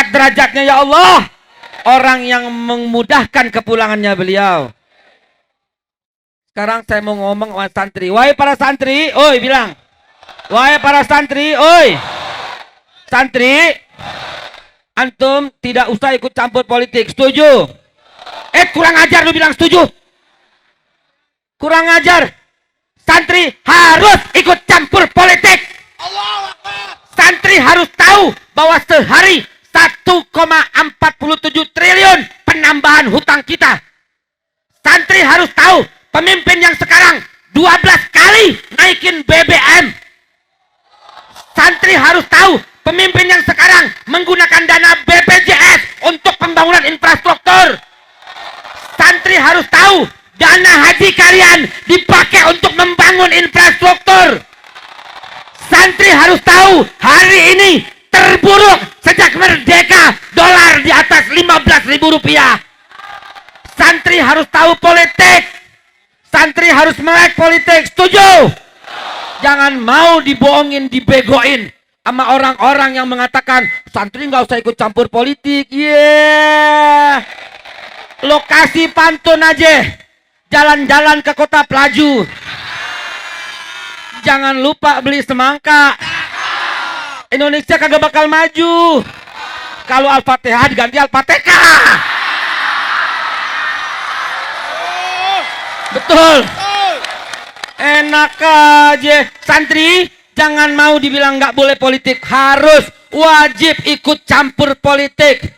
angkat derajatnya ya Allah orang yang memudahkan kepulangannya beliau. Sekarang saya mau ngomong sama santri. Wahai para santri, oi bilang. Wahai para santri, oi. Santri, antum tidak usah ikut campur politik. Setuju? Kurang ajar lu bilang setuju. Kurang ajar. Santri harus ikut campur politik. Santri harus tahu bahwa sehari 1,47 triliun penambahan hutang kita. Santri harus tahu pemimpin yang sekarang 12 kali naikin BBM. Santri harus tahu pemimpin yang sekarang menggunakan dana BPJS untuk pembangunan infrastruktur. Santri harus tahu dana haji kalian dipakai untuk membangun infrastruktur. Santri harus tahu hari ini terburuk sejak merdeka dolar di atas 15.000 rupiah. Santri harus tahu politik. Santri harus melek politik. Setuju? Jangan mau dibohongin, dibegoin sama orang-orang yang mengatakan santri nggak usah ikut campur politik. Lokasi pantun aja. Jalan-jalan ke kota Pelaju. Jangan lupa beli semangka. Indonesia kagak bakal maju kalau Al-Fatihah diganti Al-Fatihah. Betul. Enak aja. Santri jangan mau dibilang nggak boleh politik, harus wajib ikut campur politik.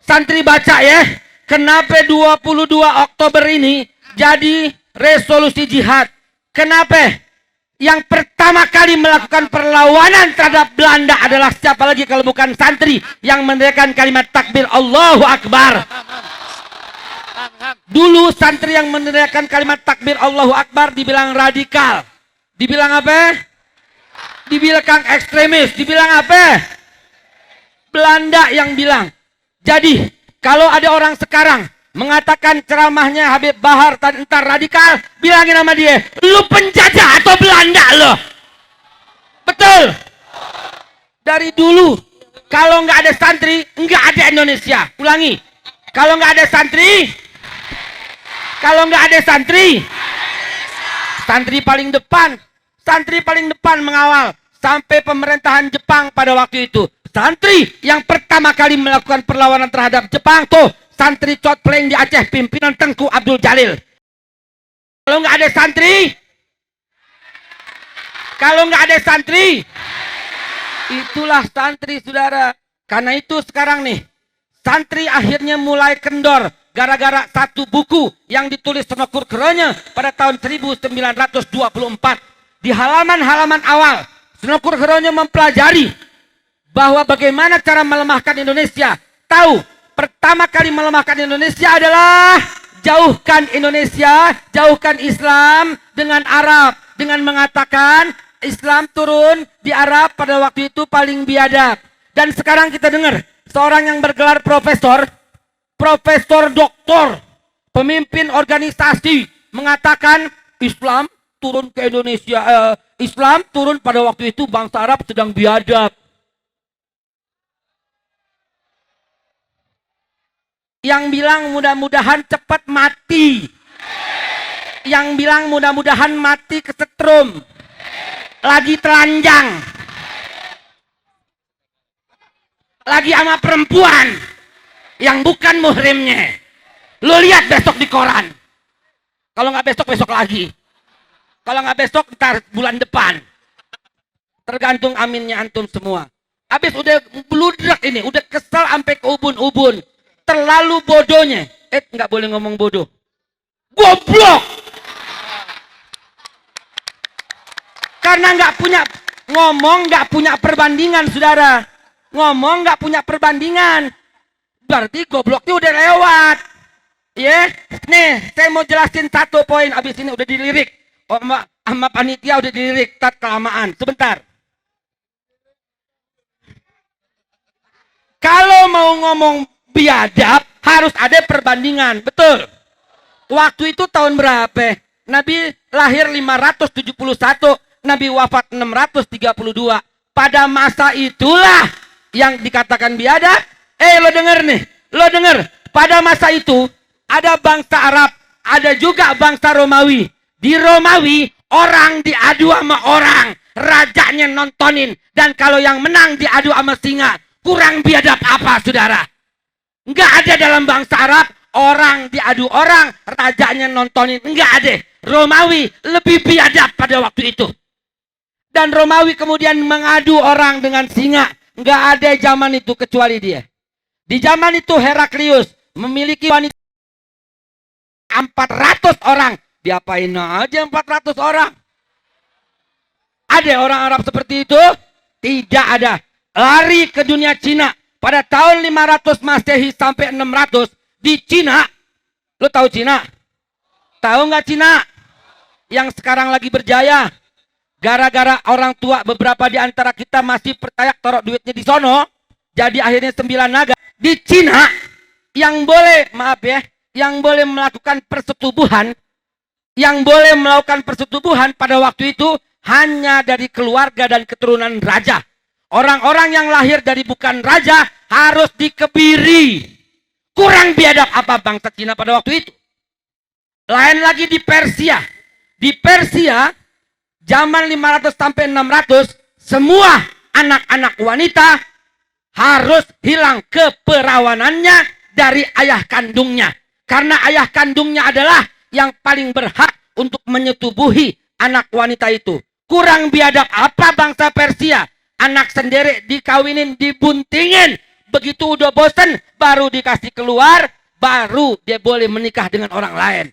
Santri baca ya, kenapa 22 Oktober ini jadi resolusi jihad? Kenapa? Yang pertama kali melakukan perlawanan terhadap Belanda adalah siapa lagi kalau bukan santri yang meneriakkan kalimat takbir Allahu Akbar. Dulu santri yang meneriakkan kalimat takbir Allahu Akbar dibilang radikal. Dibilang apa? Dibilang ekstremis. Dibilang apa? Belanda yang bilang. Jadi kalau ada orang sekarang mengatakan ceramahnya Habib Bahar entar radikal, bilangin sama dia, lu penjajah atau Belanda lo. Betul. Dari dulu kalau nggak ada santri nggak ada Indonesia. Ulangi, kalau nggak ada santri, santri paling depan, mengawal sampai pemerintahan Jepang pada waktu itu. Santri yang pertama kali melakukan perlawanan terhadap Jepang tuh santri Cot Pleng di Aceh, pimpinan Tengku Abdul Jalil. Kalau nggak ada santri, itulah santri saudara. Karena itu sekarang nih, santri akhirnya mulai kendor gara-gara satu buku yang ditulis Senokur Keronya pada tahun 1924. Di halaman-halaman awal, Senokur Keronya mempelajari bahwa bagaimana cara melemahkan Indonesia. Tahu, pertama kali melemahkan Indonesia adalah jauhkan Indonesia, jauhkan Islam dengan Arab. Dengan mengatakan Islam turun di Arab pada waktu itu paling biadab. Dan sekarang kita dengar seorang yang bergelar profesor doktor, pemimpin organisasi mengatakan Islam turun ke Indonesia. Islam turun pada waktu itu bangsa Arab sedang biadab. Yang bilang mudah-mudahan cepat mati. Yang bilang mudah-mudahan mati kesetrum. Lagi telanjang. Lagi sama perempuan yang bukan muhrimnya. Lu lihat besok di koran. Kalau nggak besok lagi. Kalau nggak besok ntar bulan depan. Tergantung aminnya antum semua. Habis udah bludrak ini, udah kesel sampai ke ubun-ubun. Terlalu bodohnya. Nggak boleh ngomong bodoh. Goblok. Karena nggak punya perbandingan, saudara. Ngomong nggak punya perbandingan. Berarti gobloknya udah lewat. Ya, nih saya mau jelasin satu poin. Abis ini udah dilirik. Sama panitia udah dilirik. Tat kelamaan. Sebentar. Kalau mau ngomong biadab harus ada perbandingan, betul. Waktu itu tahun berapa? Nabi lahir 571, Nabi wafat 632. Pada masa itulah yang dikatakan biadab Lo denger nih, lo denger. Pada masa itu ada bangsa Arab, ada juga bangsa Romawi. Di Romawi orang diadu sama orang, rajanya nontonin, dan kalau yang menang diadu sama singa. Kurang biadab apa, saudara? Enggak ada dalam bangsa Arab orang diadu orang, rajanya nontonin. Enggak ada. Romawi lebih biadab pada waktu itu. Dan Romawi kemudian mengadu orang dengan singa. Enggak ada zaman itu kecuali dia. Di zaman itu Heraklius memiliki wanita 400 orang. Diapain aja 400 orang? Ada orang Arab seperti itu? Tidak ada. Lari ke dunia Cina. Pada tahun 500 Masehi sampai 600 di Cina. Lo tahu Cina? Tahu nggak Cina? Yang sekarang lagi berjaya. Gara-gara orang tua beberapa di antara kita masih percaya taruh duitnya di sono. Jadi akhirnya 9 naga. Di Cina yang boleh, maaf ya, yang boleh melakukan persetubuhan, pada waktu itu hanya dari keluarga dan keturunan raja. Orang-orang yang lahir dari bukan raja harus dikebiri. Kurang biadab apa bangsa Cina pada waktu itu? Lain lagi di Persia. Di Persia, zaman 500 sampai 600, semua anak-anak wanita harus hilang keperawanannya dari ayah kandungnya. Karena ayah kandungnya adalah yang paling berhak untuk menyetubuhi anak wanita itu. Kurang biadab apa bangsa Persia? Anak sendiri dikawinin, dibuntingin. Begitu udah bosen, baru dikasih keluar, baru dia boleh menikah dengan orang lain.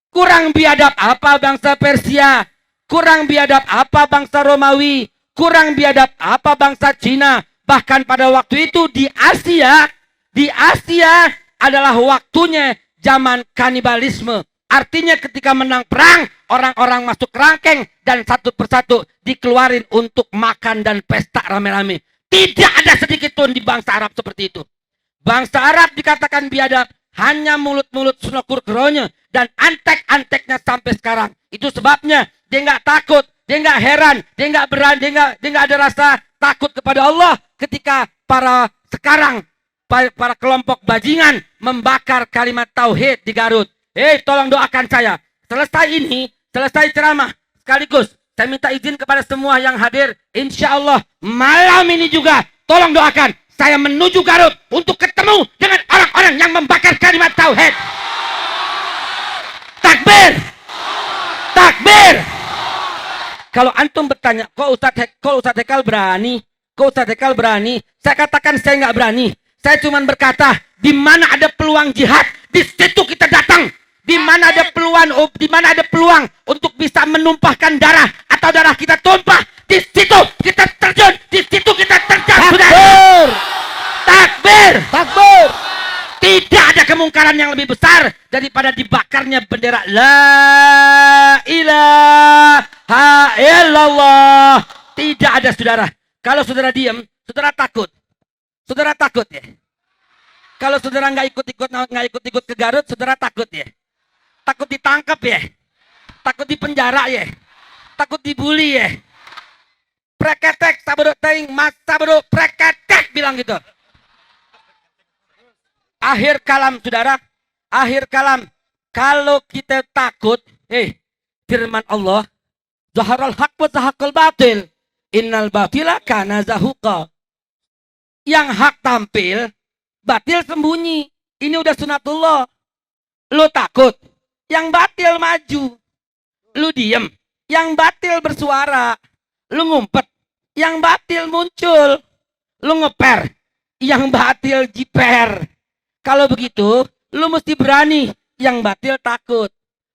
Kurang biadab apa bangsa Persia? Kurang biadab apa bangsa Romawi? Kurang biadab apa bangsa Cina? Bahkan pada waktu itu di Asia adalah waktunya zaman kanibalisme. Artinya ketika menang perang, orang-orang masuk rangkeng dan satu persatu dikeluarin untuk makan dan pesta rame-rame. Tidak ada sedikit pun di bangsa Arab seperti itu. Bangsa Arab dikatakan biadab hanya mulut-mulut sunokur keronya dan antek-anteknya sampai sekarang. Itu sebabnya dia nggak takut, dia nggak heran, dia nggak berani, dia nggak ada rasa takut kepada Allah ketika para kelompok bajingan membakar kalimat tauhid di Garut. Tolong doakan saya. Selesai ceramah sekaligus saya minta izin kepada semua yang hadir. Insya Allah malam ini juga tolong doakan saya menuju Garut untuk ketemu dengan orang-orang yang membakar kalimat tauhid. Takbir, takbir. Kalau antum bertanya, kok Ustadz Hekal berani? Kok Ustadz Hekal berani? Saya katakan saya nggak berani. Saya cuma berkata, di mana ada peluang jihad, di situ kita datang. Di mana ada peluang untuk bisa menumpahkan darah atau darah kita tumpah, di situ kita terjun, di situ kita terjun. Takbir, takbir, takbir. Tidak ada kemungkaran yang lebih besar daripada dibakarnya bendera La ilaha illallah. Tidak ada, saudara. Kalau saudara diam, saudara takut. Saudara takut ya. Kalau saudara nggak ikut ke Garut, saudara takut ya. Takut ditangkap ya. Takut dipenjara ya. Takut dibully ya. Preketek sabdo teuing mas sabdo preketek bilang gitu. Akhir kalam, saudara. Akhir kalam. Kalau kita takut, firman Allah, zaharal haq wa zahaqal batil. Innal batila kana zahuqa. Yang hak tampil, batil sembunyi. Ini udah sunatullah. Lu takut, yang batil maju. Lu diem, yang batil bersuara. Lu ngumpet, yang batil muncul. Lu ngeper, yang batil jiper. Kalau begitu, lu mesti berani, yang batil takut.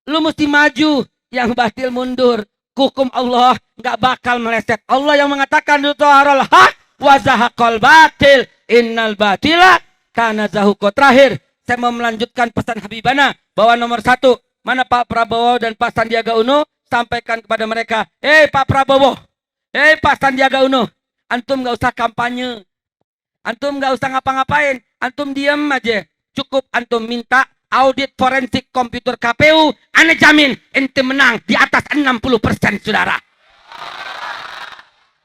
Lu mesti maju, yang batil mundur. Hukum Allah nggak bakal meleset. Allah yang mengatakan zaharal haq wa zahaqal batil. Innal batila kana zahuqa. Terakhir, saya mau melanjutkan pesan Habibana bahwa nomor 1, mana Pak Prabowo dan Pak Sandiaga Uno, sampaikan kepada mereka, Pak Prabowo, Pak Sandiaga Uno, antum nggak usah kampanye, antum nggak usah ngapa-ngapain, antum diam aja. Cukup antum minta audit forensik komputer KPU, ane jamin ente menang di atas 60%, saudara.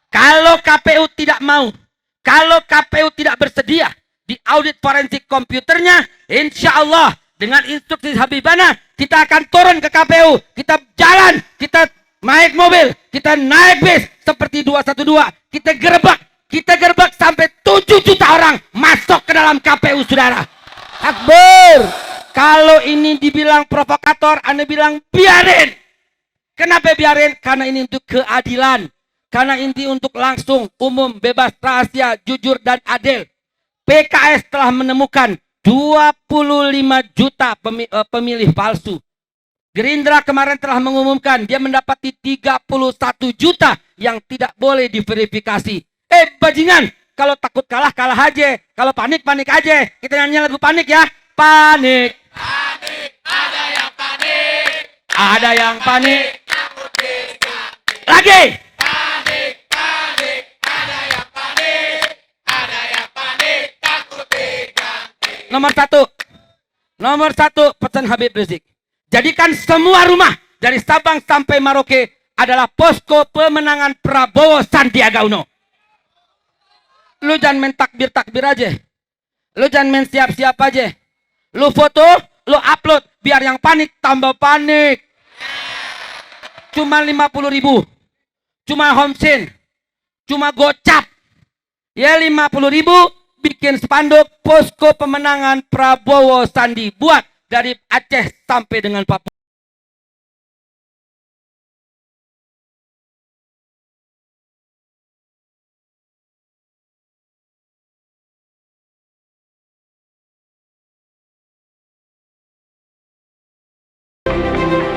Kalau KPU tidak mau, kalau KPU tidak bersedia, diaudit forensik komputernya, insya Allah dengan instruksi Habibana kita akan turun ke KPU, kita jalan, kita naik mobil, kita naik bis seperti 212, kita gerbek sampai 7 juta orang masuk ke dalam KPU, saudara. Akbar. Kalau ini dibilang provokator, Anda bilang biarin. Kenapa biarin? Karena ini untuk keadilan. Karena ini untuk langsung, umum, bebas, rahasia, jujur, dan adil. PKS telah menemukan 25 juta pemilih palsu. Gerindra kemarin telah mengumumkan dia mendapati 31 juta yang tidak boleh diverifikasi. Bajingan, kalau takut kalah, kalah aja. Kalau panik, panik aja. Kita nyanyi lagu panik ya. Panik. Panik, ada yang panik. Ada yang panik. Lagi. Panik, panik, ada yang panik. Ada yang panik, takut diganti. Nomor satu, pesan Habib Rizik. Jadikan semua rumah dari Sabang sampai Merauke adalah posko pemenangan Prabowo Sandiaga Uno. Lu jangan main takbir-takbir aja. Lu jangan main siap-siap aja. Lu foto, lu upload. Biar yang panik tambah panik. Cuma 50.000. Cuma homsin. Cuma gocap. Ya 50.000 bikin spanduk posko pemenangan Prabowo Sandi. Buat dari Aceh sampai dengan Papua.